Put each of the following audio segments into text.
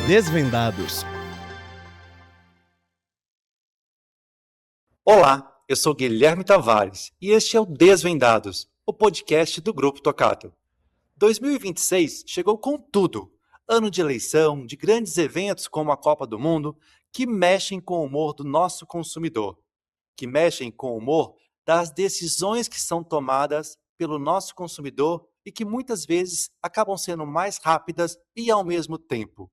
Desvendados. Olá, eu sou Guilherme Tavares e este é o Desvendados, o podcast do Grupo Tocato. 2026 chegou com tudo. Ano de eleição, de grandes eventos como a Copa do Mundo, que mexem com o humor do nosso consumidor, que mexem com o humor das decisões que são tomadas pelo nosso consumidor e que muitas vezes acabam sendo mais rápidas e ao mesmo tempo.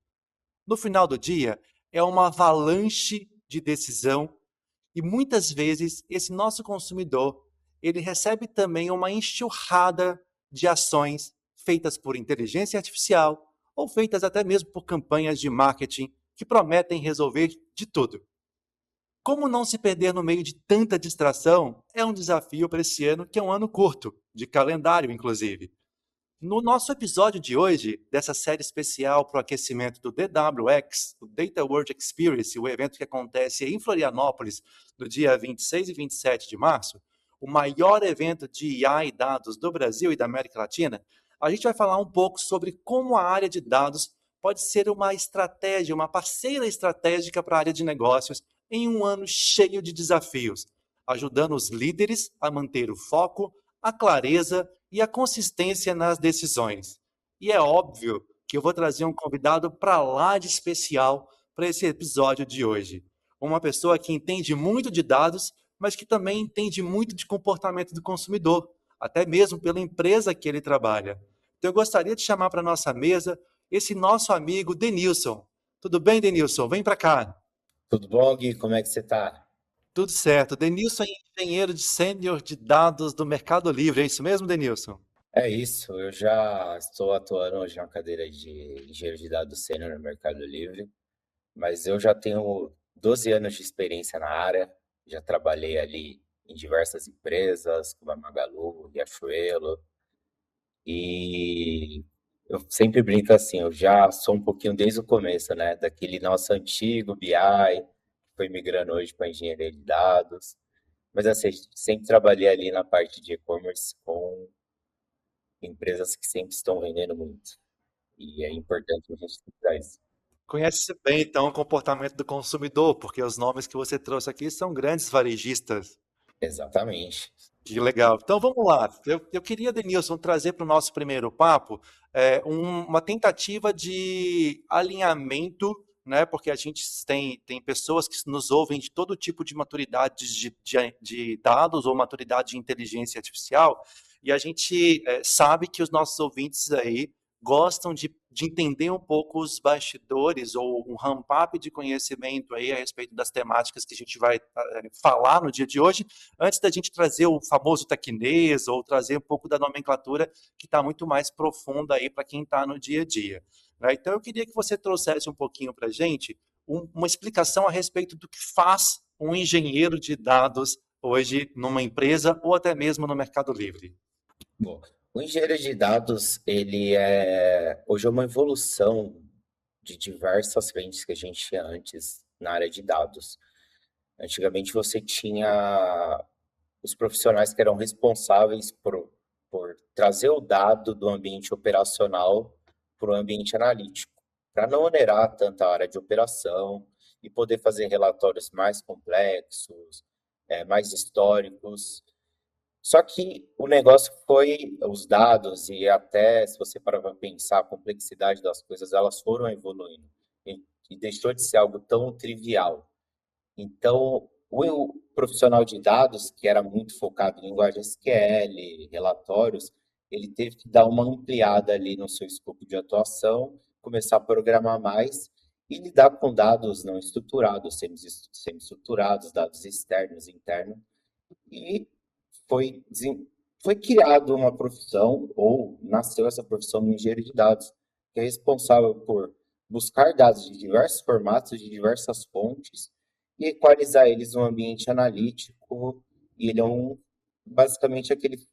No final do dia, é uma avalanche de decisão e muitas vezes esse nosso consumidor, ele recebe também uma enxurrada de ações feitas por inteligência artificial ou feitas até mesmo por campanhas de marketing que prometem resolver de tudo. Como não se perder no meio de tanta distração é um desafio para esse ano, que é um ano curto, de calendário inclusive. No nosso episódio de hoje, dessa série especial para o aquecimento do DWX, o Data World Experience, o evento que acontece em Florianópolis no dia 26 e 27 de março, o maior evento de IA e dados do Brasil e da América Latina, a gente vai falar um pouco sobre como a área de dados pode ser uma estratégia, uma parceira estratégica para a área de negócios em um ano cheio de desafios, ajudando os líderes a manter o foco, a clareza e a consistência nas decisões. E é óbvio que eu vou trazer um convidado para lá de especial para esse episódio de hoje. Uma pessoa que entende muito de dados, mas que também entende muito de comportamento do consumidor, até mesmo pela empresa que ele trabalha. Então eu gostaria de chamar para a nossa mesa esse nosso amigo Denilson. Tudo bem, Denilson? Vem para cá. Tudo bom, Gui? Como é que você tá? Tudo certo. Denilson é engenheiro de sênior de dados do Mercado Livre. É isso mesmo, Denilson? É isso, eu já estou atuando hoje na cadeira de engenheiro de dados sênior no Mercado Livre, mas eu já tenho 12 anos de experiência na área, já trabalhei ali em diversas empresas, como a Magalu, Riachuelo, e eu sempre brinco assim, eu já sou um pouquinho desde o começo, né, daquele nosso antigo BI, que foi migrando hoje para engenharia de dados, mas assim, sempre trabalhei ali na parte de e-commerce com empresas que sempre estão vendendo muito. E é importante a gente citar isso. Conhece bem, então, o comportamento do consumidor, porque os nomes que você trouxe aqui são grandes varejistas. Exatamente. Que legal. Então, vamos lá. Eu queria, Denilson, trazer para o nosso primeiro papo uma tentativa de alinhamento, né? Porque a gente tem pessoas que nos ouvem de todo tipo de maturidade de dados ou maturidade de inteligência artificial, e a gente sabe que os nossos ouvintes aí gostam de entender um pouco os bastidores ou um ramp-up de conhecimento aí a respeito das temáticas que a gente vai falar no dia de hoje, antes da gente trazer o famoso tecnês ou trazer um pouco da nomenclatura que está muito mais profunda aí para quem está no dia a dia. Né? Então, eu queria que você trouxesse um pouquinho para a gente uma explicação a respeito do que faz um engenheiro de dados hoje numa empresa ou até mesmo no Mercado Livre. Bom, o engenheiro de dados, ele é hoje é uma evolução de diversas frentes que a gente tinha antes na área de dados. Antigamente você tinha os profissionais que eram responsáveis por trazer o dado do ambiente operacional para o ambiente analítico, para não onerar tanta área de operação e poder fazer relatórios mais complexos, mais históricos. Só que o negócio foi os dados e até se você parar para pensar a complexidade das coisas, elas foram evoluindo e deixou de ser algo tão trivial. Então, o profissional de dados, que era muito focado em linguagem SQL, relatórios, ele teve que dar uma ampliada ali no seu escopo de atuação, começar a programar mais e lidar com dados não estruturados, semi-estruturados, dados externos, internos. E foi, foi criado uma profissão, ou nasceu essa profissão do engenheiro de dados, que é responsável por buscar dados de diversos formatos, de diversas fontes, e equalizar eles no ambiente analítico. E ele é basicamente aquele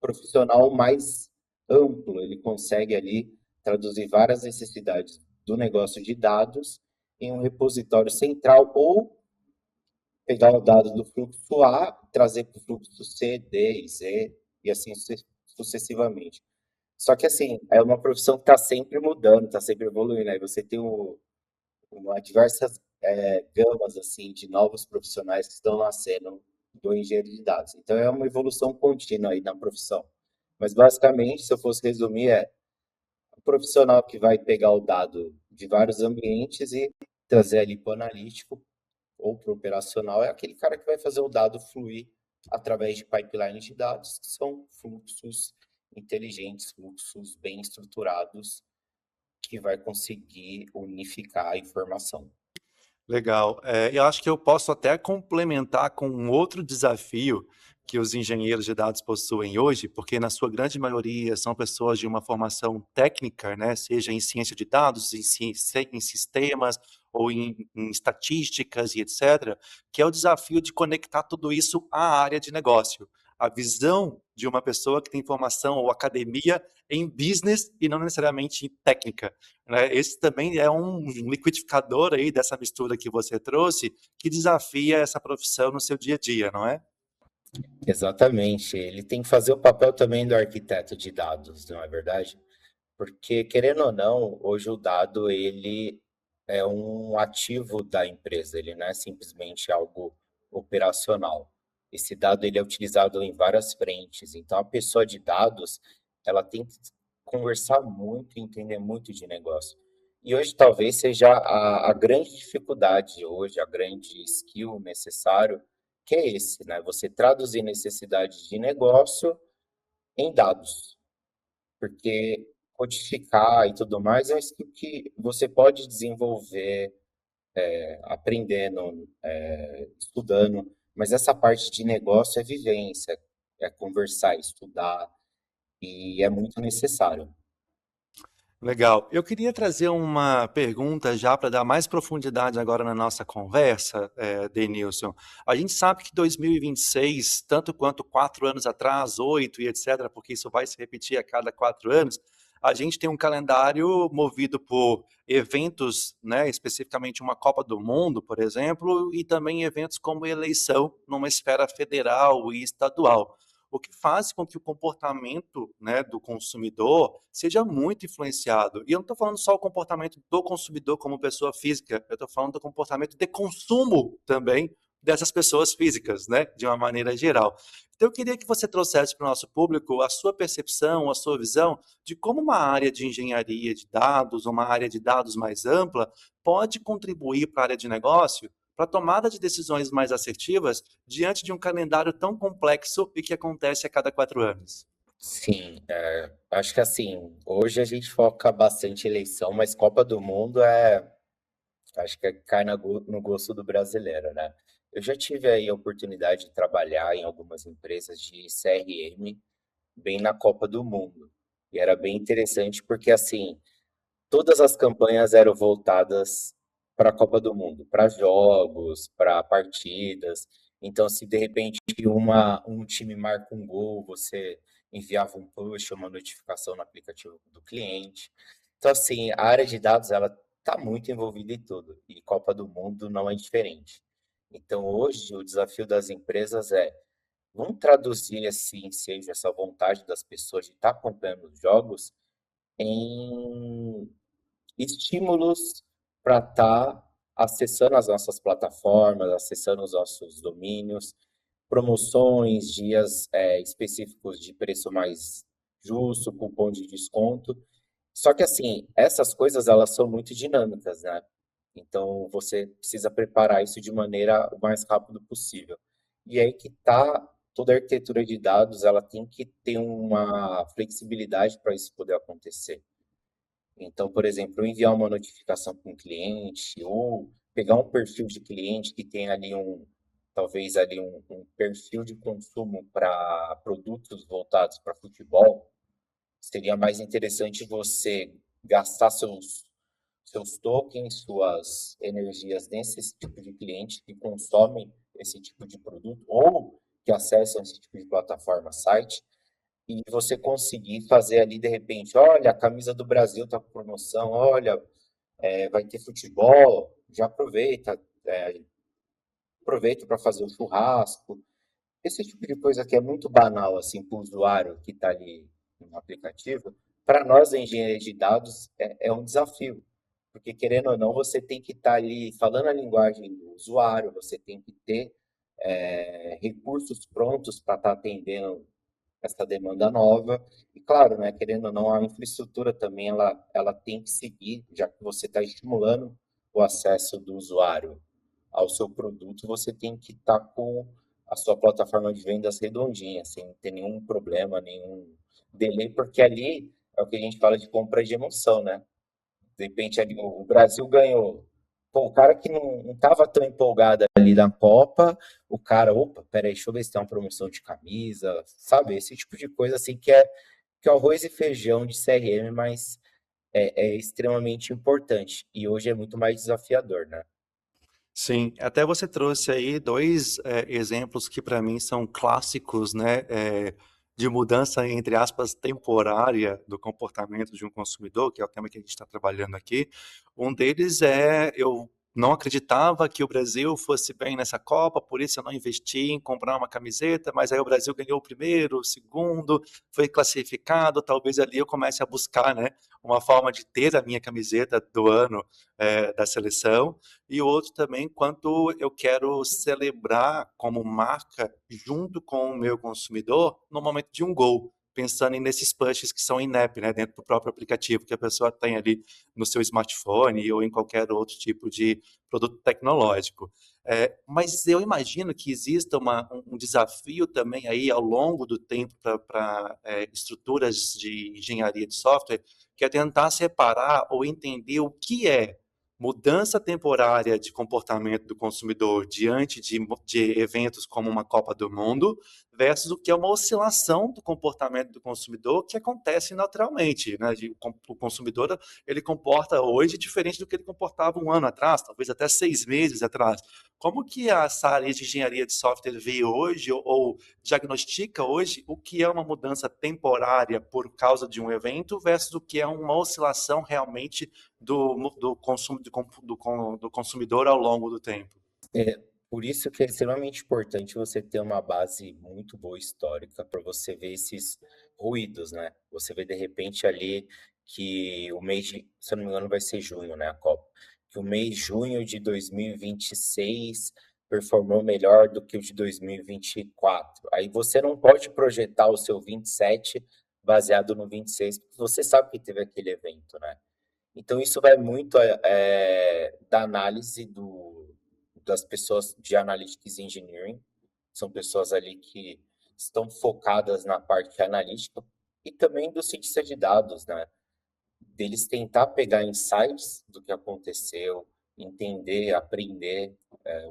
profissional mais amplo, ele consegue ali traduzir várias necessidades do negócio de dados em um repositório central ou pegar o dado do fluxo A, trazer para o fluxo C, D e Z, e assim sucessivamente. Só que assim, é uma profissão que está sempre mudando, está sempre evoluindo. Aí você tem diversas gamas assim de novos profissionais que estão nascendo do engenheiro de dados. Então é uma evolução contínua aí na profissão. Mas basicamente, se eu fosse resumir, é o profissional que vai pegar o dado de vários ambientes e trazer ali para o analítico ou para o operacional, é aquele cara que vai fazer o dado fluir através de pipelines de dados, que são fluxos inteligentes, fluxos bem estruturados, que vai conseguir unificar a informação. Legal. Eu acho que eu posso até complementar com um outro desafio que os engenheiros de dados possuem hoje, porque na sua grande maioria são pessoas de uma formação técnica, né, seja em ciência de dados, em sistemas ou em estatísticas e etc., que é o desafio de conectar tudo isso à área de negócio. A visão de uma pessoa que tem formação ou academia em business e não necessariamente em técnica, né? Esse também é um liquidificador aí dessa mistura que você trouxe, que desafia essa profissão no seu dia a dia, não é? Exatamente. Ele tem que fazer o papel também do arquiteto de dados, não é verdade? Porque, querendo ou não, hoje o dado ele é um ativo da empresa, ele não é simplesmente algo operacional. Esse dado ele é utilizado em várias frentes. Então, a pessoa de dados, ela tem que conversar muito, entender muito de negócio. E hoje talvez seja a grande dificuldade hoje, a grande skill necessário, que é esse, né? Você traduzir necessidade de negócio em dados, porque codificar e tudo mais é um skill que você pode desenvolver aprendendo, estudando, mas essa parte de negócio é vivência, é conversar, estudar, e é muito necessário. Legal. Eu queria trazer uma pergunta já para dar mais profundidade agora na nossa conversa, Denilson. A gente sabe que 2026, tanto quanto 4 anos atrás, 8 e etc., porque isso vai se repetir a cada 4 anos, a gente tem um calendário movido por eventos, né, especificamente uma Copa do Mundo, por exemplo, e também eventos como eleição numa esfera federal e estadual, o que faz com que o comportamento, né, do consumidor seja muito influenciado. E eu não estou falando só o comportamento do consumidor como pessoa física, eu estou falando do comportamento de consumo também dessas pessoas físicas, né, de uma maneira geral. Então, eu queria que você trouxesse para o nosso público a sua percepção, a sua visão de como uma área de engenharia de dados, uma área de dados mais ampla, pode contribuir para a área de negócio para a tomada de decisões mais assertivas diante de um calendário tão complexo e que acontece a cada 4 anos. Sim, acho que assim, hoje a gente foca bastante em eleição, mas Copa do Mundo acho que cai no gosto do brasileiro, né? Eu já tive aí a oportunidade de trabalhar em algumas empresas de CRM bem na Copa do Mundo. E era bem interessante porque, assim, todas as campanhas eram voltadas para a Copa do Mundo, para jogos, para partidas. Então, se de repente um time marca um gol, você enviava um push, uma notificação no aplicativo do cliente. Então, assim, a área de dados ela está muito envolvida em tudo e Copa do Mundo não é diferente. Então, hoje, o desafio das empresas é vamos traduzir assim, seja essa vontade das pessoas de estar acompanhando os jogos em estímulos para estar acessando as nossas plataformas, acessando os nossos domínios, promoções, dias específicos de preço mais justo, cupom de desconto. Só que assim, essas coisas elas são muito dinâmicas, né? Então você precisa preparar isso de maneira o mais rápido possível. E aí que tá toda a arquitetura de dados, ela tem que ter uma flexibilidade para isso poder acontecer. Então, por exemplo, eu enviar uma notificação para um cliente ou pegar um perfil de cliente que tem ali talvez ali um perfil de consumo para produtos voltados para futebol, seria mais interessante você gastar seus tokens, suas energias nesse tipo de cliente que consomem esse tipo de produto ou que acessam esse tipo de plataforma, site, e você conseguir fazer ali de repente, olha, a camisa do Brasil está com promoção, olha, vai ter futebol, já aproveita para fazer o churrasco. Esse tipo de coisa que é muito banal assim para o usuário que está ali no aplicativo, para nós, a engenharia de dados, é um desafio, porque querendo ou não, você tem que estar ali falando a linguagem do usuário, você tem que ter recursos prontos para estar atendendo essa demanda nova. E claro, né, querendo ou não, a infraestrutura também ela tem que seguir, já que você está estimulando o acesso do usuário ao seu produto, você tem que estar com a sua plataforma de vendas redondinha, sem ter nenhum problema, nenhum delay, porque ali é o que a gente fala de compra de emoção, né? De repente ali o Brasil ganhou. Pô, o cara que não estava tão empolgado ali na Copa, o cara, opa, peraí, deixa eu ver se tem uma promoção de camisa, sabe? Esse tipo de coisa assim que é arroz e feijão de CRM, mas é extremamente importante. E hoje é muito mais desafiador, né? Sim, até você trouxe aí dois exemplos que para mim são clássicos, né, de mudança, entre aspas, temporária do comportamento de um consumidor, que é o tema que a gente está trabalhando aqui. Um deles é, eu não acreditava que o Brasil fosse bem nessa Copa, por isso eu não investi em comprar uma camiseta, mas aí o Brasil ganhou o primeiro, o segundo, foi classificado, talvez ali eu comece a buscar, né, uma forma de ter a minha camiseta do ano da seleção. E o outro também, quanto eu quero celebrar como marca junto com o meu consumidor no momento de um gol, pensando nesses pushes que são in-app, né, dentro do próprio aplicativo que a pessoa tem ali no seu smartphone ou em qualquer outro tipo de produto tecnológico. Mas eu imagino que exista um desafio também aí ao longo do tempo para estruturas de engenharia de software, que é tentar separar ou entender o que é mudança temporária de comportamento do consumidor diante de eventos como uma Copa do Mundo, versus o que é uma oscilação do comportamento do consumidor que acontece naturalmente, né? O consumidor ele comporta hoje diferente do que ele comportava um ano atrás, talvez até 6 meses atrás. Como que essa área de engenharia de software vê hoje ou diagnostica hoje o que é uma mudança temporária por causa de um evento versus o que é uma oscilação realmente do consumo do consumidor ao longo do tempo? É, por isso que é extremamente importante você ter uma base muito boa histórica para você ver esses ruídos, né? Você vê de repente ali que o mês de, se eu não me engano, vai ser junho, né, a Copa, que o mês de junho de 2026 performou melhor do que o de 2024. Aí você não pode projetar o seu 27 baseado no 26, porque você sabe que teve aquele evento, né? Então, isso vai muito da análise das pessoas de Analytics Engineering. São pessoas ali que estão focadas na parte analítica e também do cientista de dados, né? Deles tentar pegar insights do que aconteceu, entender, aprender,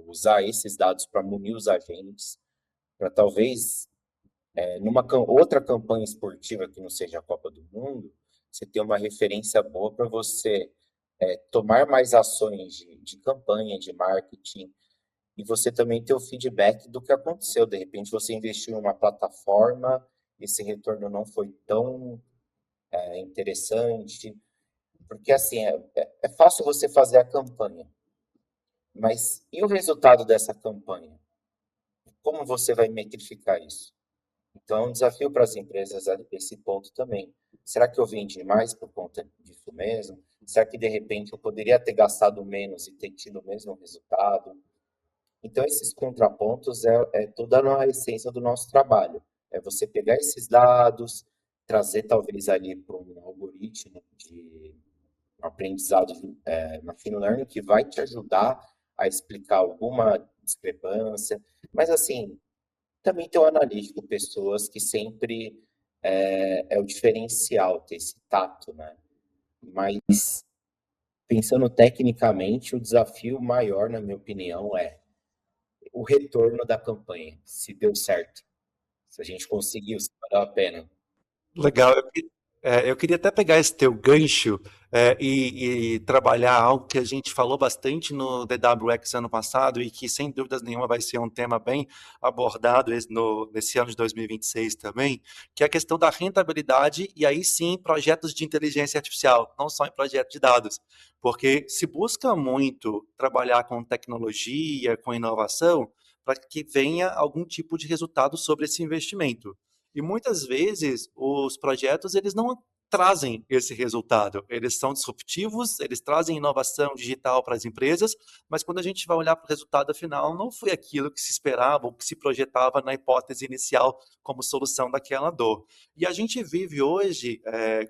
usar esses dados para munir os agentes, para talvez numa outra campanha esportiva que não seja a Copa do Mundo, você ter uma referência boa para você tomar mais ações de campanha, de marketing, e você também ter o feedback do que aconteceu. De repente, você investiu em uma plataforma, esse retorno não foi tão interessante, porque assim, é fácil você fazer a campanha, mas e o resultado dessa campanha? Como você vai metrificar isso? Então, é um desafio para as empresas esse ponto também. Será que eu vendi mais por conta disso mesmo? Será que, de repente, eu poderia ter gastado menos e ter tido o mesmo resultado? Então, esses contrapontos é toda a essência do nosso trabalho. É você pegar esses dados, trazer talvez ali para um algoritmo de aprendizado de machine learning que vai te ajudar a explicar alguma discrepância. Mas, assim, também tem o analítico, pessoas que sempre é o diferencial ter esse tato, né? Mas pensando tecnicamente, o desafio maior, na minha opinião, é o retorno da campanha, se deu certo, se a gente conseguiu, se valeu a pena. Legal. Eu queria até pegar esse teu gancho e trabalhar algo que a gente falou bastante no DWX ano passado e que, sem dúvidas nenhuma, vai ser um tema bem abordado nesse ano de 2026 também, que é a questão da rentabilidade e aí sim projetos de inteligência artificial, não só em projetos de dados, porque se busca muito trabalhar com tecnologia, com inovação, para que venha algum tipo de resultado sobre esse investimento. E muitas vezes os projetos eles não trazem esse resultado. Eles são disruptivos, eles trazem inovação digital para as empresas, mas quando a gente vai olhar para o resultado final, não foi aquilo que se esperava ou que se projetava na hipótese inicial como solução daquela dor. E a gente vive hoje,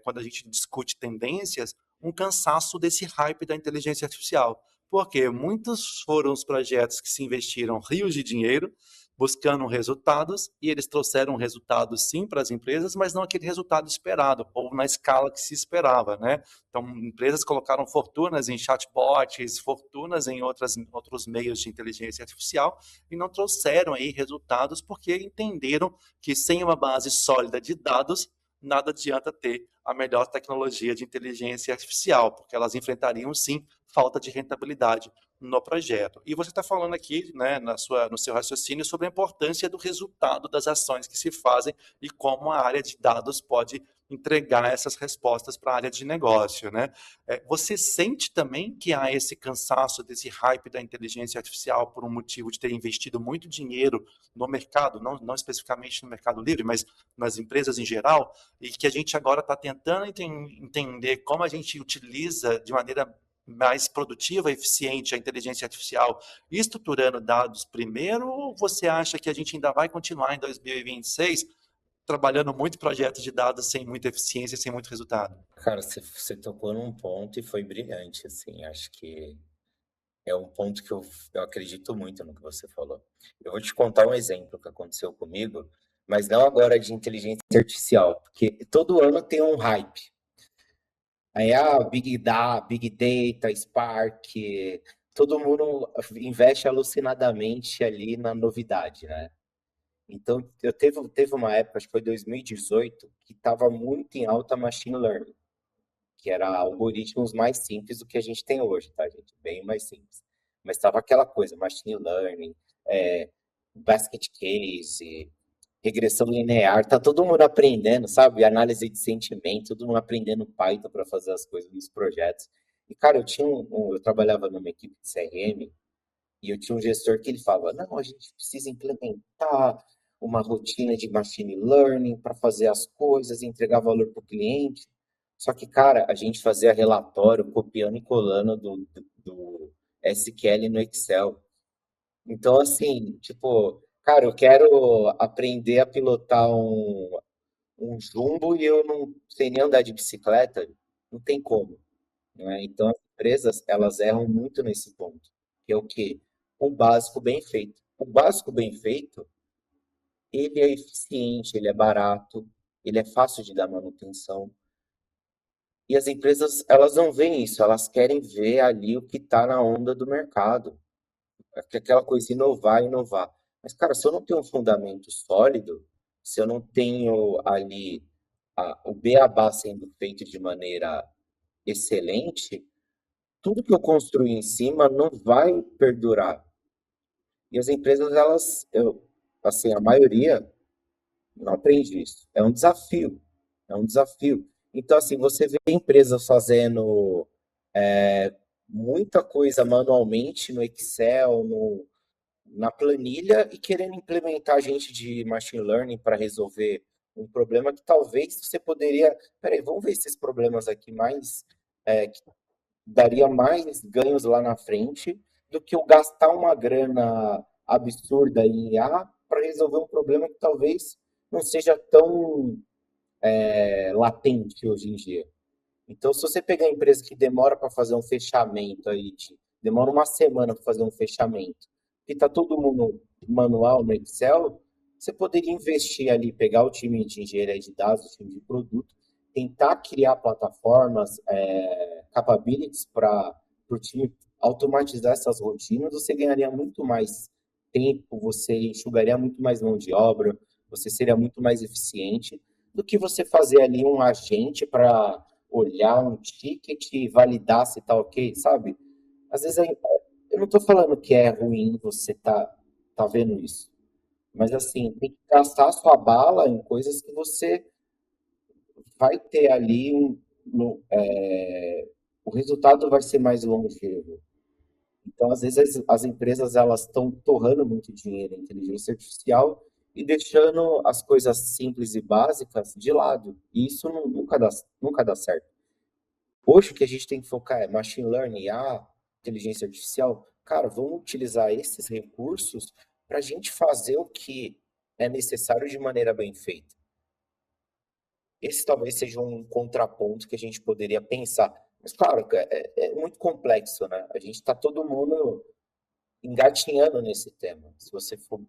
quando a gente discute tendências, um cansaço desse hype da inteligência artificial. Porque muitos foram os projetos que se investiram rios de dinheiro, buscando resultados, e eles trouxeram resultados sim para as empresas, mas não aquele resultado esperado, ou na escala que se esperava, né? Então, empresas colocaram fortunas em chatbots, fortunas em outros meios de inteligência artificial, e não trouxeram aí resultados porque entenderam que sem uma base sólida de dados, nada adianta ter a melhor tecnologia de inteligência artificial, porque elas enfrentariam sim falta de rentabilidade no projeto. E você está falando aqui, né, no seu raciocínio, sobre a importância do resultado das ações que se fazem e como a área de dados pode entregar essas respostas para a área de negócio, né? Você sente também que há esse cansaço desse hype da inteligência artificial por um motivo de ter investido muito dinheiro no mercado, não especificamente no Mercado Livre, mas nas empresas em geral, e que a gente agora está tentando entender como a gente utiliza de maneira mais produtiva, eficiente a inteligência artificial, estruturando dados primeiro, ou você acha que a gente ainda vai continuar em 2026 trabalhando muito projetos de dados sem muita eficiência, sem muito resultado? Cara, você tocou num ponto e foi brilhante, assim. Acho que é um ponto que eu acredito muito no que você falou. Eu vou te contar um exemplo que aconteceu comigo, mas não agora de inteligência artificial, porque todo ano tem um hype. Aí, Big Data, Spark, todo mundo investe alucinadamente ali na novidade, né? Então, teve uma época, acho que foi 2018, que estava muito em alta machine learning, que era algoritmos mais simples do que a gente tem hoje, tá, gente? Bem mais simples. Mas estava aquela coisa, machine learning, basket case, regressão linear, tá todo mundo aprendendo, sabe? Análise de sentimento, todo mundo aprendendo Python para fazer as coisas nos projetos. E, cara, eu trabalhava numa equipe de CRM e eu tinha um gestor que ele falava, não, a gente precisa implementar uma rotina de machine learning para fazer as coisas, entregar valor para o cliente. Só que, cara, a gente fazia relatório copiando e colando do SQL no Excel. Então, assim, tipo, cara, eu quero aprender a pilotar um jumbo e eu não sei nem andar de bicicleta, não tem como, né? Então, as empresas, elas erram muito nesse ponto, que é o quê? O básico bem feito. O básico bem feito, ele é eficiente, ele é barato, ele é fácil de dar manutenção. E as empresas, elas não veem isso, elas querem ver ali o que está na onda do mercado. Aquela coisa, inovar, inovar. Mas, cara, se eu não tenho um fundamento sólido, se eu não tenho ali o beabá sendo feito de maneira excelente, tudo que eu construir em cima não vai perdurar. E as empresas, assim, a maioria não aprende isso. É um desafio. É um desafio. Então, assim, você vê empresas fazendo muita coisa manualmente no Excel, na planilha e querendo implementar a gente de machine learning para resolver um problema que talvez você poderia. Peraí, vamos ver esses problemas aqui mais. Que daria mais ganhos lá na frente do que eu gastar uma grana absurda em IA para resolver um problema que talvez não seja tão latente hoje em dia. Então, se você pegar a empresa que demora para fazer um fechamento aí, demora uma semana para fazer um fechamento, e está todo mundo manual no Excel, você poderia investir ali, pegar o time de engenharia de dados, o time de produto, tentar criar plataformas, capabilities para o time automatizar essas rotinas, você ganharia muito mais tempo, você enxugaria muito mais mão de obra, você seria muito mais eficiente do que você fazer ali um agente para olhar um ticket e validar se tá ok, sabe? Às vezes eu não tô falando que é ruim você tá vendo isso, mas assim, tem que gastar a sua bala em coisas que você vai ter ali o resultado vai ser mais longevo. Então, às vezes, as empresas elas estão torrando muito dinheiro em inteligência artificial e deixando as coisas simples e básicas de lado. E isso nunca dá certo. Hoje o que a gente tem que focar é machine learning, IA, inteligência artificial. Cara, vamos utilizar esses recursos para a gente fazer o que é necessário de maneira bem feita. Esse talvez seja um contraponto que a gente poderia pensar. Mas, claro, é muito complexo, né? A gente está todo mundo engatinhando nesse tema. Se você for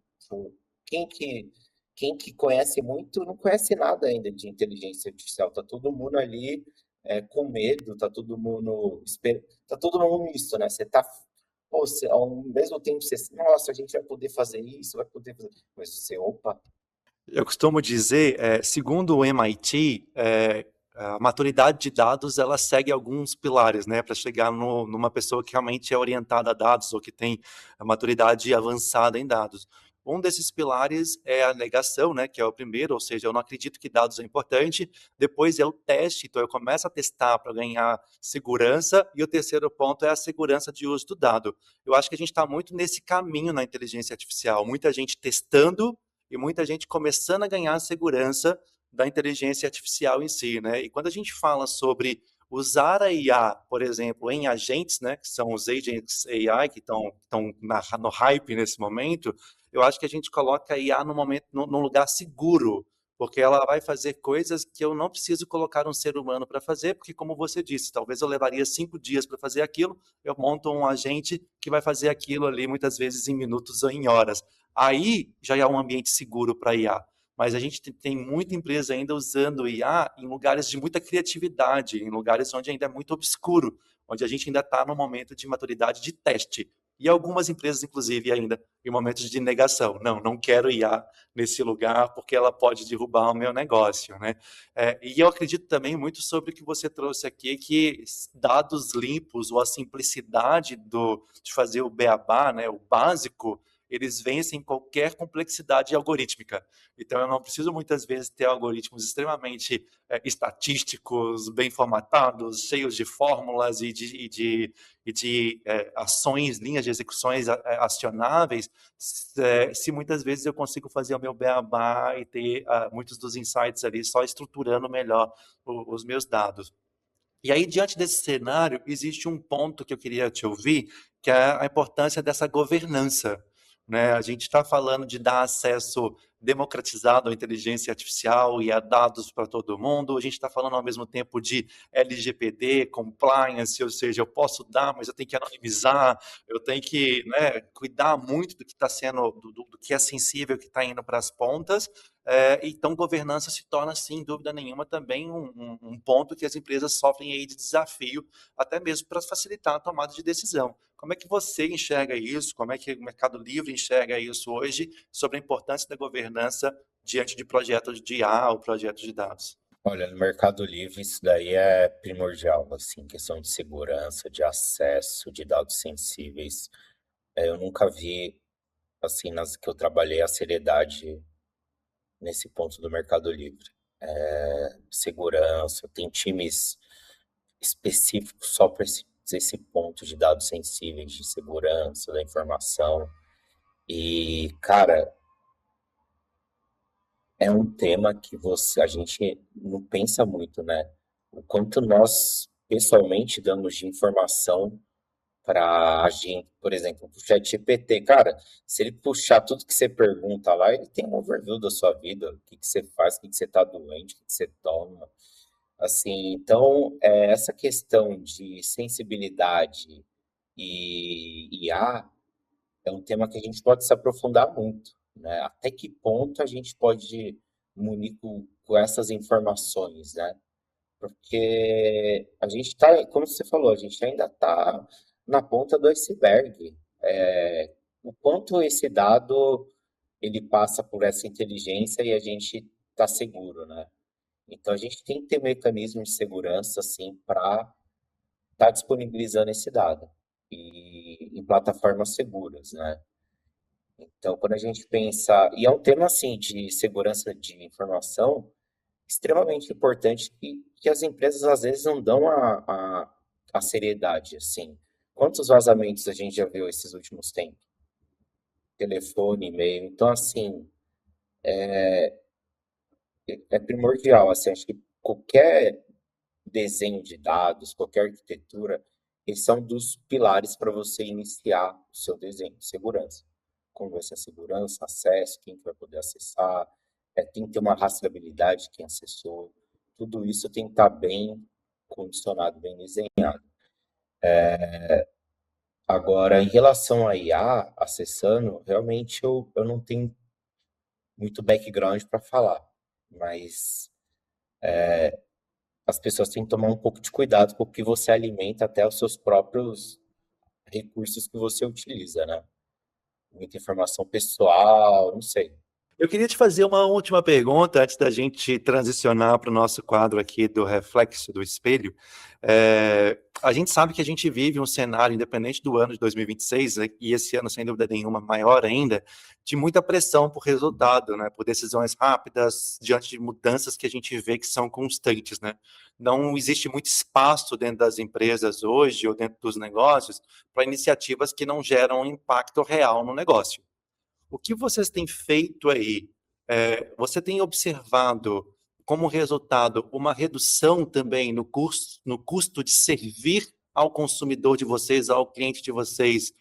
quem que, quem que conhece muito, não conhece nada ainda de inteligência artificial. Tá todo mundo ali com medo, tá todo mundo misto, né? Você tá, pô, ao mesmo tempo você, nossa, a gente vai poder fazer isso, vai poder fazer, mas você, opa, Eu costumo dizer, segundo o MIT, a maturidade de dados ela segue alguns pilares, né, para chegar numa pessoa que realmente é orientada a dados ou que tem a maturidade avançada em dados. Um desses pilares é a negação, né, que é o primeiro, ou seja, eu não acredito que dados é importante. Depois é o teste, então eu começo a testar para ganhar segurança. E o terceiro ponto é a segurança de uso do dado. Eu acho que a gente está muito nesse caminho na inteligência artificial, muita gente testando e muita gente começando a ganhar a segurança da inteligência artificial em si, né? E quando a gente fala sobre usar a IA, por exemplo, em agentes, né, que são os agents AI que estão no hype nesse momento, eu acho que a gente coloca a IA no momento, num lugar seguro, porque ela vai fazer coisas que eu não preciso colocar um ser humano para fazer, porque como você disse, talvez eu levaria 5 dias para fazer aquilo, eu monto um agente que vai fazer aquilo ali muitas vezes em minutos ou em horas. Aí já é um ambiente seguro para IA. Mas a gente tem muita empresa ainda usando IA em lugares de muita criatividade, em lugares onde ainda é muito obscuro, onde a gente ainda está no momento de maturidade de teste. E algumas empresas, inclusive, ainda em momentos de negação. Não, não quero IA nesse lugar porque ela pode derrubar o meu negócio, né? E eu acredito também muito sobre o que você trouxe aqui, que dados limpos ou a simplicidade de fazer o beabá, né, o básico, eles vencem qualquer complexidade algorítmica. Então, eu não preciso muitas vezes ter algoritmos extremamente estatísticos, bem formatados, cheios de fórmulas e de ações, linhas de execuções acionáveis, se muitas vezes eu consigo fazer o meu beabá e ter muitos dos insights ali só estruturando melhor os meus dados. E aí, diante desse cenário, existe um ponto que eu queria te ouvir, que é a importância dessa governança, né? A gente está falando de dar acesso democratizado à inteligência artificial e a dados para todo mundo. A gente está falando ao mesmo tempo de LGPD, compliance, ou seja, eu posso dar, mas eu tenho que anonimizar, eu tenho que, né, cuidar muito do que está sendo, do que é sensível, que está indo para as pontas. Então, governança se torna, sem dúvida nenhuma, também um ponto que as empresas sofrem aí de desafio, até mesmo para facilitar a tomada de decisão. Como é que você enxerga isso? Como é que o Mercado Livre enxerga isso hoje sobre a importância da governança diante de projetos de IA ou projetos de dados? olha, no Mercado Livre isso daí é primordial, assim, questão de segurança, de acesso, de dados sensíveis. Eu nunca vi, assim, nas que eu trabalhei, a seriedade nesse ponto do Mercado Livre. Segurança, tem times específicos só para esse ponto de dados sensíveis, de segurança da informação. E, cara, é um tema que a gente não pensa muito, né? O quanto nós, pessoalmente, damos de informação para a gente, por exemplo, o ChatGPT, cara, se ele puxar tudo que você pergunta lá, ele tem um overview da sua vida, o que que você faz, o que que você está doente, o que que você toma, assim, então, essa questão de sensibilidade e IA é um tema que a gente pode se aprofundar muito, né? Até que ponto a gente pode munir com essas informações, né? Porque a gente está, como você falou, a gente ainda está na ponta do iceberg. O quanto esse dado ele passa por essa inteligência e a gente está seguro, né? Então a gente tem que ter mecanismos de segurança assim para estar disponibilizando esse dado e em plataformas seguras, né? Então, quando a gente pensa, e é um tema assim de segurança de informação extremamente importante que as empresas às vezes não dão a seriedade assim. Quantos vazamentos a gente já viu esses últimos tempos? Telefone, e-mail. Então, assim, É primordial, assim, acho que qualquer desenho de dados, qualquer arquitetura, esse é um dos pilares para você iniciar o seu desenho de segurança. Como vai ser a segurança, acesso, quem que vai poder acessar, tem que ter uma rastreabilidade de quem acessou, tudo isso tem que estar bem condicionado, bem desenhado. Agora, em relação a IA acessando, realmente eu não tenho muito background para falar, mas as pessoas têm que tomar um pouco de cuidado porque você alimenta até os seus próprios recursos que você utiliza, né? Muita informação pessoal, não sei. Eu queria te fazer uma última pergunta antes da gente transicionar para o nosso quadro aqui do reflexo do espelho. A gente sabe que a gente vive um cenário, independente do ano de 2026, né, e esse ano, sem dúvida nenhuma, maior ainda, de muita pressão por resultado, né, por decisões rápidas, diante de mudanças que a gente vê que são constantes, né? Não existe muito espaço dentro das empresas hoje, ou dentro dos negócios, para iniciativas que não geram um impacto real no negócio. O que vocês têm feito aí? Você tem observado como resultado uma redução também no custo de servir ao consumidor de vocês, ao cliente de vocês,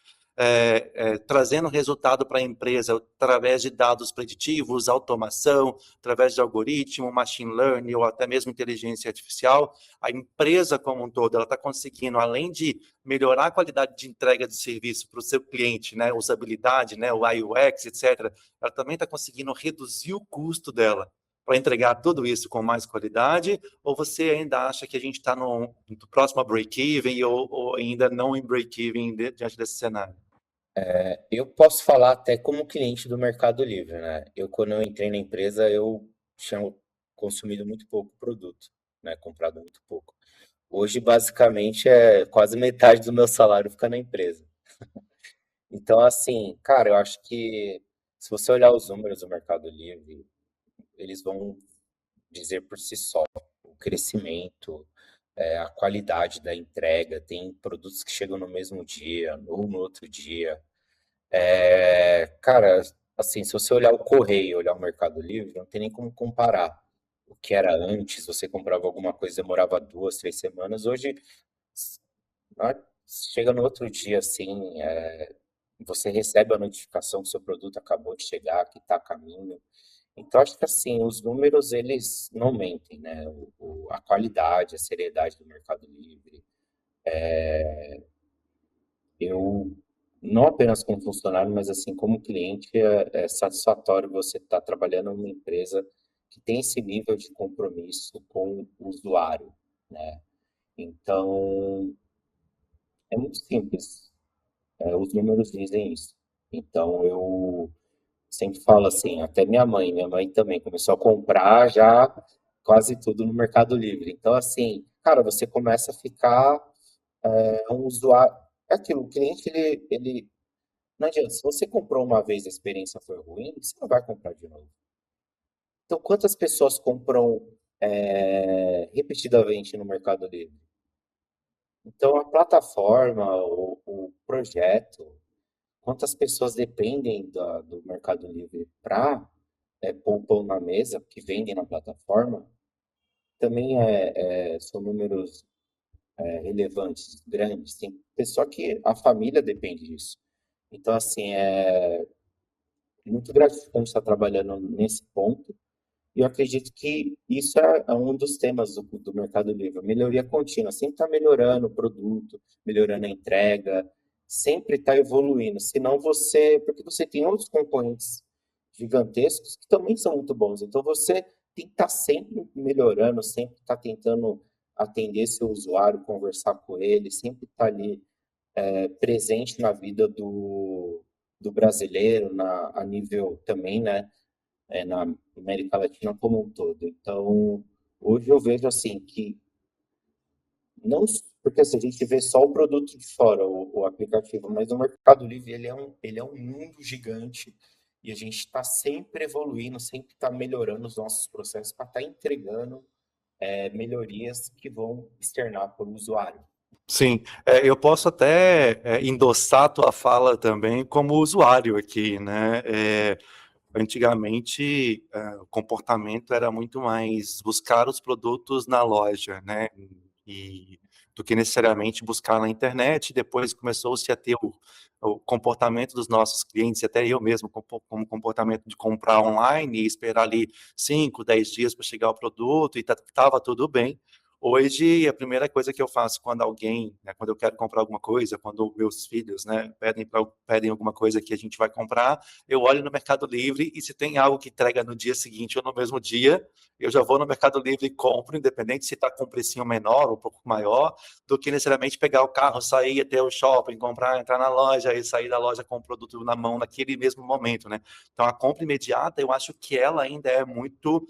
trazendo resultado para a empresa através de dados preditivos, automação, através de algoritmo, machine learning ou até mesmo inteligência artificial? A empresa como um todo, ela está conseguindo, além de melhorar a qualidade de entrega de serviço para o seu cliente, né, usabilidade, né, o UX, etc., ela também está conseguindo reduzir o custo dela para entregar tudo isso com mais qualidade, ou você ainda acha que a gente está no próximo a break-even ou ainda não em break-even diante desse cenário? Eu posso falar até como cliente do Mercado Livre, né? Quando eu entrei na empresa, eu tinha consumido muito pouco produto, né? Comprado muito pouco. Hoje, basicamente, é quase metade do meu salário fica na empresa. Então, assim, cara, eu acho que se você olhar os números do Mercado Livre, eles vão dizer por si só o crescimento, a qualidade da entrega. Tem produtos que chegam no mesmo dia ou no outro dia. Cara, assim, se você olhar o Correio, olhar o Mercado Livre, não tem nem como comparar. O que era antes, você comprava alguma coisa, demorava 2, 3 semanas. Hoje, ah, chega no outro dia, assim, você recebe a notificação que seu produto acabou de chegar, que está a caminho. Então, acho que assim, os números, eles não mentem, né? A qualidade, a seriedade do Mercado Livre. Eu, não apenas como funcionário, mas assim, como cliente, é satisfatório você estar trabalhando numa empresa que tem esse nível de compromisso com o usuário, né? Então, é muito simples. Os números dizem isso. Então, eu sempre falo assim, até minha mãe também começou a comprar já quase tudo no Mercado Livre. Então, assim, cara, você começa a ficar um usuário. É aquilo, o cliente, não adianta, se você comprou uma vez e a experiência foi ruim, você não vai comprar de novo. Então, quantas pessoas compram repetidamente no Mercado Livre? Então, a plataforma, o projeto, quantas pessoas dependem do Mercado Livre para pôr o pão na mesa, que vendem na plataforma, também são números relevantes, grandes. Tem pessoa que a família depende disso. Então, assim, é muito gratificante estar trabalhando nesse ponto. E eu acredito que isso é um dos temas do Mercado Livre, melhoria contínua, sempre está melhorando o produto, melhorando a entrega, sempre está evoluindo. Senão você, porque você tem outros concorrentes gigantescos que também são muito bons. Então você tem que estar sempre melhorando, sempre estar tentando atender seu usuário, conversar com ele, sempre estar ali presente na vida do brasileiro, a nível também, né? Na América Latina como um todo. Então, hoje eu vejo assim que não porque assim, a gente vê só o produto de fora, o aplicativo, mas o Mercado Livre ele é um mundo gigante e a gente está sempre evoluindo, sempre está melhorando os nossos processos para estar entregando melhorias que vão externar para o usuário. Sim, eu posso até endossar a tua fala também como usuário aqui, né? Antigamente, o comportamento era muito mais buscar os produtos na loja, né? E do que necessariamente buscar na internet. Depois começou-se a ter o comportamento dos nossos clientes, e até eu mesmo, como comportamento de comprar online e esperar ali 5, 10 dias para chegar o produto e estava tudo bem. Hoje, a primeira coisa que eu faço quando alguém, né, quando eu quero comprar alguma coisa, quando meus filhos, né, pedem alguma coisa que a gente vai comprar, eu olho no Mercado Livre e se tem algo que entrega no dia seguinte ou no mesmo dia, eu já vou no Mercado Livre e compro, independente se está com um precinho menor ou um pouco maior, do que necessariamente pegar o carro, sair até o shopping, comprar, entrar na loja e sair da loja com o produto na mão naquele mesmo momento, né? Então, a compra imediata, eu acho que ela ainda é muito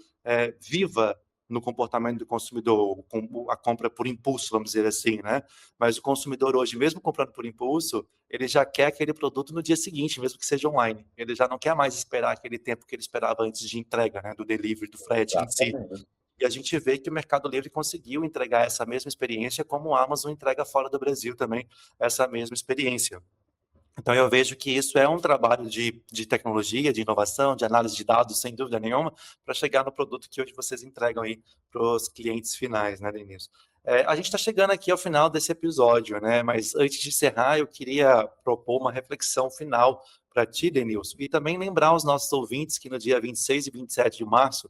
viva no comportamento do consumidor, a compra por impulso, vamos dizer assim, né? Mas o consumidor hoje, mesmo comprando por impulso, ele já quer aquele produto no dia seguinte, mesmo que seja online. Ele já não quer mais esperar aquele tempo que ele esperava antes de entrega, né? Do delivery, do frete em si. Exatamente. E a gente vê que o Mercado Livre conseguiu entregar essa mesma experiência, como o Amazon entrega fora do Brasil também essa mesma experiência. Então, eu vejo que isso é um trabalho de tecnologia, de inovação, de análise de dados, sem dúvida nenhuma, para chegar no produto que hoje vocês entregam aí para os clientes finais, né, Denilson? A gente está chegando aqui ao final desse episódio, né? Mas antes de encerrar, eu queria propor uma reflexão final para ti, Denilson, e também lembrar os nossos ouvintes que no dia 26 e 27 de março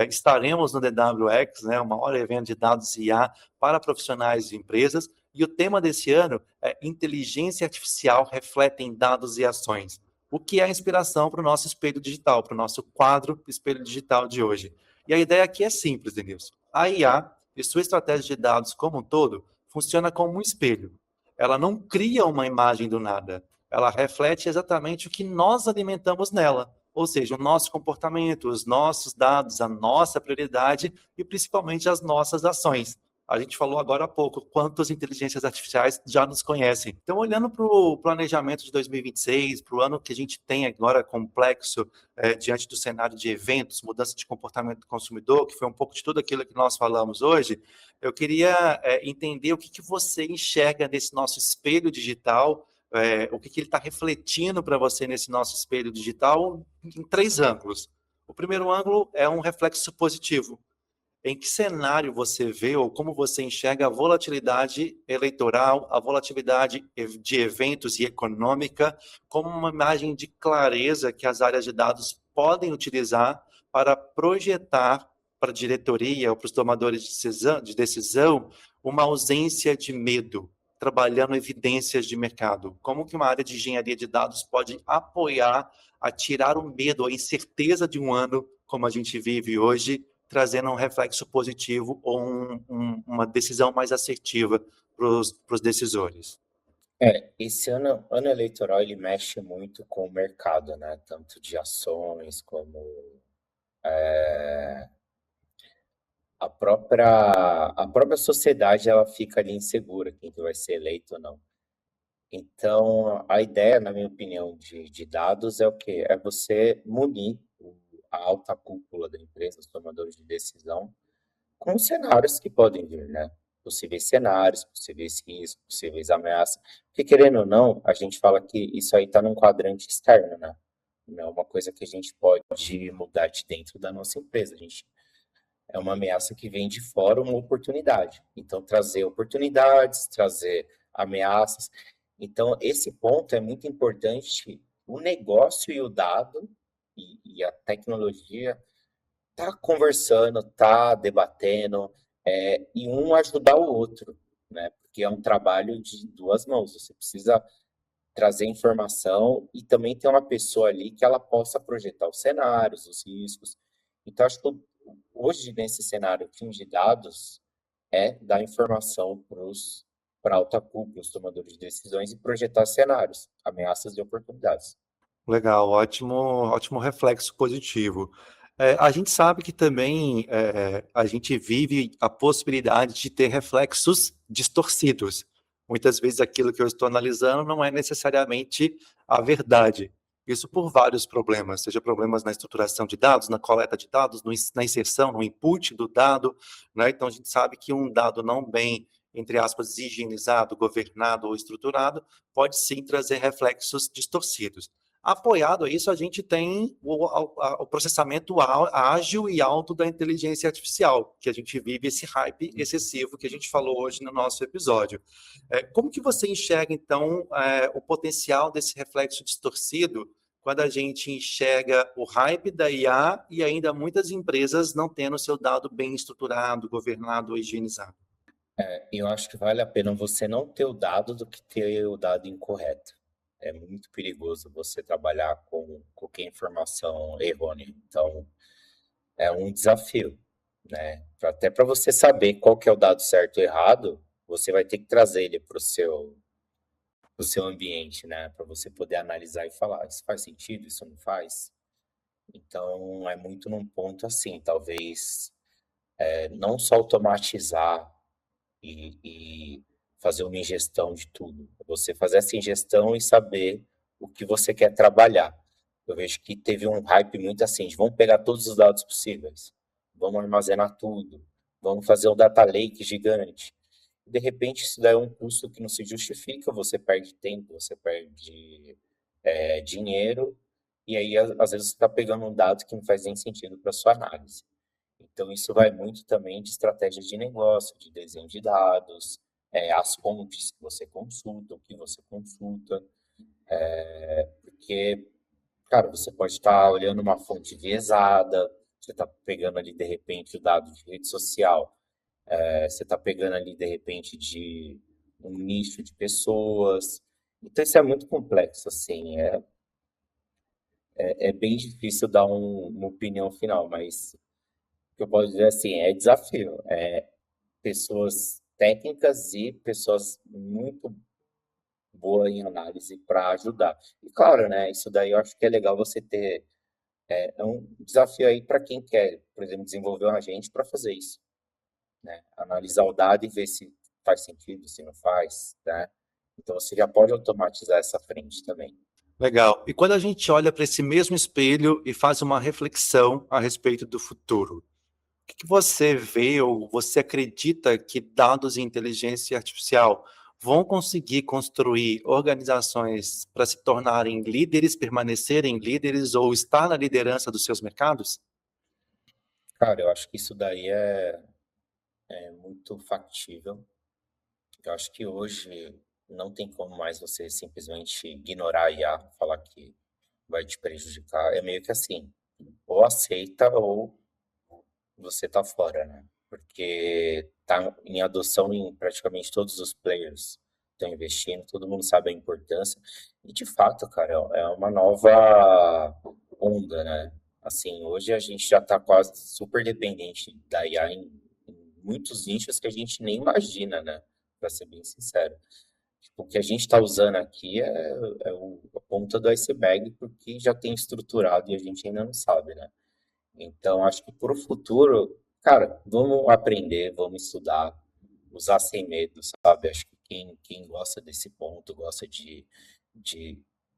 estaremos no DWX, né, o maior evento de dados IA para profissionais de empresas, e o tema desse ano é Inteligência Artificial reflete em dados e ações. O que é a inspiração para o nosso espelho digital, para o nosso quadro espelho digital de hoje. E a ideia aqui é simples, Denilson. A IA e sua estratégia de dados como um todo funciona como um espelho. Ela não cria uma imagem do nada. Ela reflete exatamente o que nós alimentamos nela. Ou seja, o nosso comportamento, os nossos dados, a nossa prioridade e principalmente as nossas ações. A gente falou agora há pouco quantas inteligências artificiais já nos conhecem. Então, olhando para o planejamento de 2026, para o ano que a gente tem agora complexo, diante do cenário de eventos, mudança de comportamento do consumidor, que foi um pouco de tudo aquilo que nós falamos hoje, eu queria entender o que você enxerga nesse nosso espelho digital, o que ele está refletindo para você nesse nosso espelho digital em 3 ângulos. O primeiro ângulo é um reflexo positivo. Em que cenário você vê ou como você enxerga a volatilidade eleitoral, a volatilidade de eventos e econômica, como uma imagem de clareza que as áreas de dados podem utilizar para projetar para a diretoria ou para os tomadores de decisão uma ausência de medo, trabalhando evidências de mercado? Como que uma área de engenharia de dados pode apoiar a tirar o medo, a incerteza de um ano como a gente vive hoje, trazendo um reflexo positivo ou uma decisão mais assertiva para os decisores? Esse ano eleitoral ele mexe muito com o mercado, né? Tanto de ações como a própria sociedade ela fica ali insegura quem que vai ser eleito ou não. Então, a ideia, na minha opinião, de dados é o quê? É você munir a alta cúpula da empresa, os tomadores de decisão, com os cenários que podem vir, né? Possíveis cenários, possíveis riscos, possíveis ameaças. Porque, querendo ou não, a gente fala que isso aí está num quadrante externo, né? Não é uma coisa que a gente pode mudar de dentro da nossa empresa. É uma ameaça que vem de fora, uma oportunidade. Então, trazer oportunidades, trazer ameaças. Então, esse ponto é muito importante. O negócio e o dado e a tecnologia tá conversando, tá debatendo, e um ajudar o outro, né? Porque é um trabalho de duas mãos. Você precisa trazer informação e também ter uma pessoa ali que ela possa projetar os cenários, os riscos. Então, acho que hoje, nesse cenário de dados, é dar informação para a alta cúpula, os tomadores de decisões, e projetar cenários, ameaças e oportunidades. Legal, ótimo, ótimo reflexo positivo. A gente sabe que também a gente vive a possibilidade de ter reflexos distorcidos. Muitas vezes aquilo que eu estou analisando não é necessariamente a verdade. Isso por vários problemas, seja problemas na estruturação de dados, na coleta de dados, na inserção, no input do dado, né? Então a gente sabe que um dado não bem, entre aspas, higienizado, governado ou estruturado, pode sim trazer reflexos distorcidos. Apoiado a isso, a gente tem o processamento ágil e alto da inteligência artificial, que a gente vive esse hype excessivo que a gente falou hoje no nosso episódio. Como que você enxerga, então, o potencial desse reflexo distorcido quando a gente enxerga o hype da IA e ainda muitas empresas não tendo o seu dado bem estruturado, governado ou higienizado? Eu acho que vale a pena você não ter o dado do que ter o dado incorreto. É muito perigoso você trabalhar com qualquer informação errônea. Então, é um desafio, né? Até para você saber qual que é o dado certo ou errado, você vai ter que trazer ele pro seu ambiente, né? Para você poder analisar e falar, isso faz sentido, isso não faz. Então, é muito num ponto assim, talvez não só automatizar e fazer uma ingestão de tudo. Você fazer essa ingestão e saber o que você quer trabalhar. Eu vejo que teve um hype muito assim, de vamos pegar todos os dados possíveis, vamos armazenar tudo, vamos fazer um data lake gigante. De repente, isso daí é um custo que não se justifica, você perde tempo, você perde dinheiro, e aí, às vezes, você está pegando um dado que não faz nem sentido para sua análise. Então, isso vai muito também de estratégias de negócio, de desenho de dados, as fontes que você consulta, o que você consulta, porque, cara, você pode estar olhando uma fonte enviesada, você está pegando ali, de repente, o dado de rede social, você está pegando ali, de repente, de um nicho de pessoas. Então, isso é muito complexo, assim, é bem difícil dar uma opinião final, mas o que eu posso dizer assim, é desafio. Pessoas técnicas e pessoas muito boas em análise para ajudar. E claro, né, isso daí eu acho que é legal você ter um desafio aí para quem quer, por exemplo, desenvolver um agente para fazer isso, né? Analisar o dado e ver se faz sentido, se não faz, né? Então você já pode automatizar essa frente também. Legal. E quando a gente olha para esse mesmo espelho e faz uma reflexão a respeito do futuro, o que você vê ou você acredita que dados e inteligência artificial vão conseguir construir organizações para se tornarem líderes, permanecerem líderes ou estar na liderança dos seus mercados? Cara, eu acho que isso daí é muito factível. Eu acho que hoje não tem como mais você simplesmente ignorar a IA, falar que vai te prejudicar. É meio que assim, ou aceita ou você tá fora, né? Porque tá em adoção em praticamente todos os players estão investindo, todo mundo sabe a importância. E de fato, cara, é uma nova onda, né? Assim, hoje a gente já tá quase super dependente da IA em muitos nichos que a gente nem imagina, né? Pra ser bem sincero. Tipo, o que a gente está usando aqui é a ponta do iceberg, porque já tem estruturado e a gente ainda não sabe, né? Então, acho que para o futuro, cara, vamos aprender, vamos estudar, usar sem medo, sabe? Acho que quem gosta desse ponto, gosta de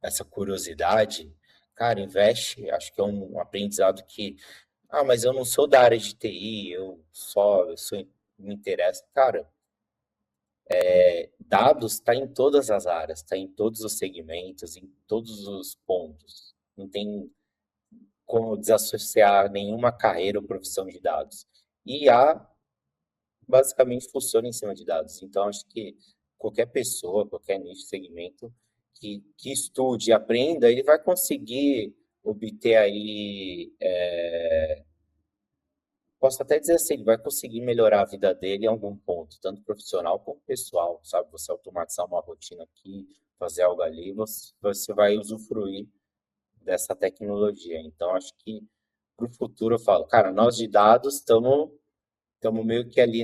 essa curiosidade, cara, investe. Acho que é um aprendizado que, mas eu não sou da área de TI, me interessa. Cara, dados está em todas as áreas, está em todos os segmentos, em todos os pontos. Não tem como desassociar nenhuma carreira ou profissão de dados. E IA basicamente funciona em cima de dados. Então, acho que qualquer pessoa, qualquer nicho, segmento que estude e aprenda, ele vai conseguir obter aí, posso até dizer assim, ele vai conseguir melhorar a vida dele em algum ponto, tanto profissional como pessoal, sabe? Você automatizar uma rotina aqui, fazer algo ali, você vai usufruir dessa tecnologia. Então, acho que para o futuro eu falo, cara, nós de dados estamos meio que ali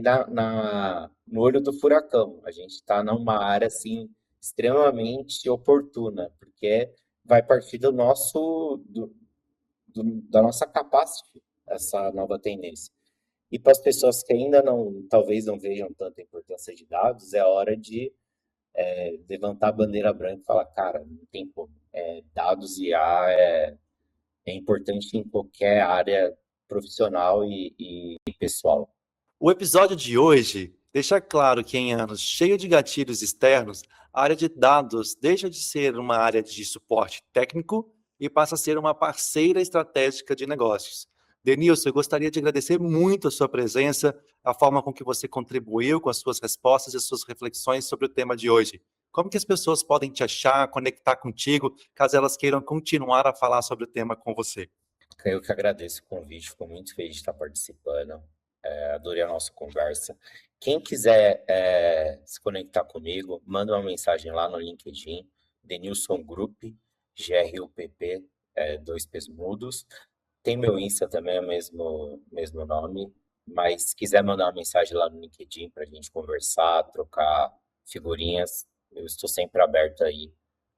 no olho do furacão. A gente está numa área assim extremamente oportuna, porque vai partir da nossa capacidade, essa nova tendência. E para as pessoas que ainda não, talvez não vejam tanta importância de dados, é hora de levantar a bandeira branca e falar, cara, não tem como. Dados e IA é importante em qualquer área profissional e pessoal. O episódio de hoje deixa claro que em anos cheios de gatilhos externos, A área de dados deixa de ser uma área de suporte técnico e passa a ser uma parceira estratégica de negócios. Denilson, eu gostaria de agradecer muito a sua presença, a forma com que você contribuiu com as suas respostas e as suas reflexões sobre o tema de hoje. Como que as pessoas podem te achar, conectar contigo, caso elas queiram continuar a falar sobre o tema com você? Eu que agradeço o convite, fico muito feliz de estar participando. Adorei a nossa conversa. Quem quiser se conectar comigo, manda uma mensagem lá no LinkedIn, Denilson Group, GRUPP, 2 P's mudos. Tem meu Insta também, é o mesmo nome, mas se quiser mandar uma mensagem lá no LinkedIn para a gente conversar, trocar figurinhas, eu estou sempre aberto aí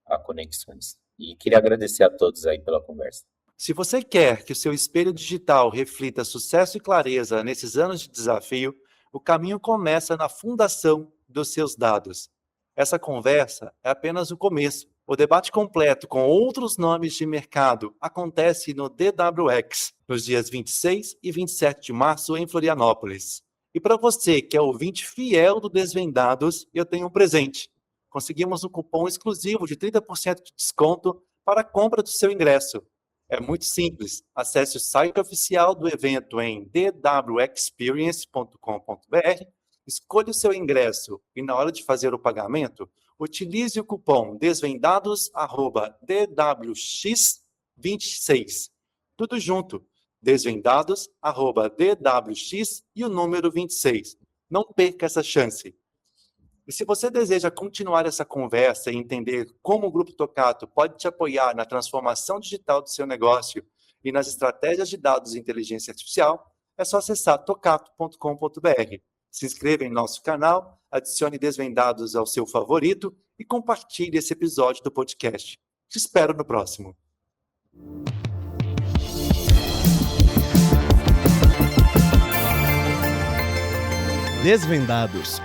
a conexões. E queria agradecer a todos aí pela conversa. Se você quer que o seu espelho digital reflita sucesso e clareza nesses anos de desafio, o caminho começa na fundação dos seus dados. Essa conversa é apenas o começo. O debate completo com outros nomes de mercado acontece no DWX, nos dias 26 e 27 de março em Florianópolis. E para você que é ouvinte fiel do Desvendados, eu tenho um presente. Conseguimos um cupom exclusivo de 30% de desconto para a compra do seu ingresso. É muito simples. Acesse o site oficial do evento em dwexperience.com.br, escolha o seu ingresso e, na hora de fazer o pagamento, utilize o cupom desvendados@dwx26. Tudo junto. Desvendados@dwx e o número 26. Não perca essa chance. E se você deseja continuar essa conversa e entender como o Grupo Tocato pode te apoiar na transformação digital do seu negócio e nas estratégias de dados e inteligência artificial, é só acessar tocato.com.br. Se inscreva em nosso canal, adicione Desvendados ao seu favorito e compartilhe esse episódio do podcast. Te espero no próximo. Desvendados.